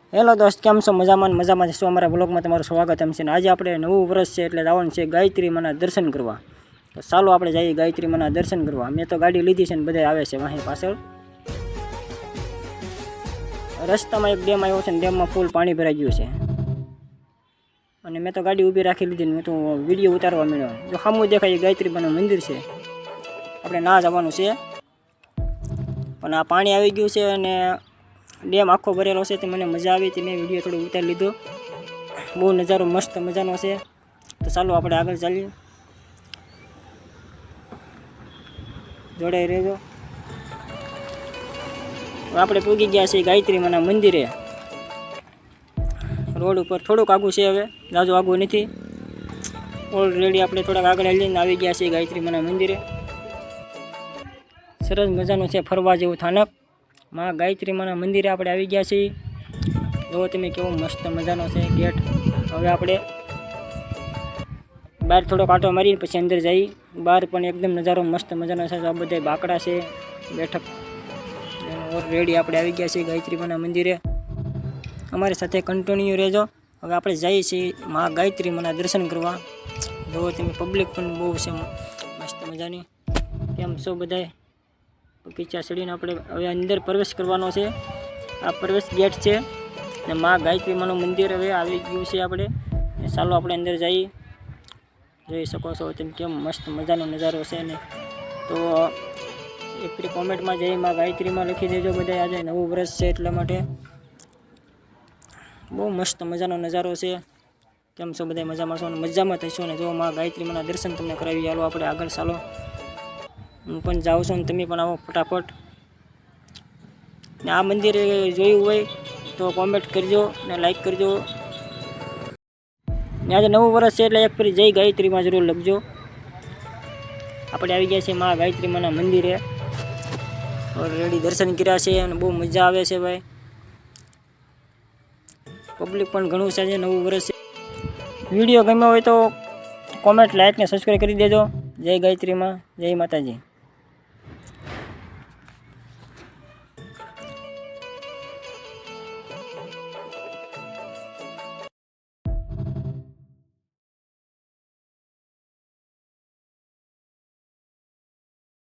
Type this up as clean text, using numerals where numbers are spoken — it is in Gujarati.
હેલો દોસ્ત, કેમ છો? મજામાં છો? અમારા બ્લોગમાં તમારું સ્વાગત છે. આજે આપણે નવું વર્ષ છે એટલે જવાનું છે ગાયત્રી માના દર્શન કરવા. તો ચાલો આપણે જઈએ ગાયત્રી માના દર્શન કરવા. મેં તો ગાડી લીધી છે ને બધા આવે છે વાહી પાછળ. રસ્તામાં એક ડેમ આવ્યો છે ને ડેમમાં ફૂલ પાણી ભરાઈ ગયું છે અને મેં તો ગાડી ઊભી રાખી લીધી ને મેં તો વિડીયો ઉતારવા મળ્યો. જો સામું દેખાય ગાયત્રી માનું મંદિર છે. આપણે ના જવાનું છે પણ આ પાણી આવી ગયું છે અને ડેમ આખો ભરેલો છે. તો મને મજા આવી હતી, મેં વિડીયો થોડો ઉતારી લીધો. બહુ નજારો મસ્ત મજાનો છે. તો ચાલો આપણે આગળ ચાલીએ, જોડાઈ રહેજો. આપણે પૂગી ગયા છીએ ગાયત્રી માના મંદિરે. રોડ ઉપર થોડુંક આગું છે, હવે જાજુ આગું નથી. ઓલરેડી આપણે થોડાક આગળ હલીને આવી ગયા છીએ ગાયત્રી માના મંદિરે. સરસ મજાનું છે ફરવા જેવું સ્થાનક. માં ગાયત્રી માના મંદિરે આપણે આવી ગયા છીએ. જો તમે કેવો મસ્ત મજાનો છે ગેટ. હવે આપણે બહાર થોડો કાંટો મારીને પછી અંદર જઈ. બહાર પણ એકદમ નજારો મસ્ત મજાનો છે. આ બધા બાકડા છે, બેઠક. ઓલરેડી આપણે આવી ગયા છીએ ગાયત્રી માના મંદિરે. અમારી સાથે કન્ટિન્યુ રહેજો. હવે આપણે જઈએ છીએ માં ગાયત્રી માના દર્શન કરવા. જો તમે પબ્લિક પણ બહુ છે મસ્ત મજાની. કેમ છો બધાય? બગીચા ચડીને આપણે હવે અંદર પ્રવેશ કરવાનો છે. આ પ્રવેશ ગેટ છે ને માં ગાયત્રી માનું મંદિર હવે આવી ગયું છે. આપણે ચાલો આપણે અંદર જઈએ. જોઈ શકો છો તેમ કેમ મસ્ત મજાનો નજારો છે ને. તો એક ફરી કોમેન્ટમાં જઈ માં ગાયત્રીમાં લખી દેજો બધા. આજે નવું વર્ષ છે એટલા માટે બહુ મસ્ત મજાનો નજારો છે. કેમ છો બધા? મજામાં છો ને? મજામાં થઈશું ને. જો માં ગાયત્રી માના દર્શન તમને કરાવી. ચાલો આપણે આગળ ચાલો. હું પણ જાઉં છું ને તમે પણ આવો ફટાફટ. ને આ મંદિરે જોયું હોય તો કોમેન્ટ કરજો ને લાઈક કરજો. ને આજે નવું વર્ષ છે એટલે એક ફરી જય ગાયત્રીમાં જરૂર લખજો. આપણે આવી ગયા છીએ માં ગાયત્રી માના મંદિરે. ઓલરેડી દર્શન કર્યા છે અને બહુ મજા આવે છે ભાઈ. પબ્લિક પણ ઘણું છે. આજે નવું વર્ષ છે. વિડીયો ગમ્યો હોય તો કોમેન્ટ, લાઈક ને સબસ્ક્રાઈબ કરી દેજો. જય ગાયત્રીમાં, જય માતાજી.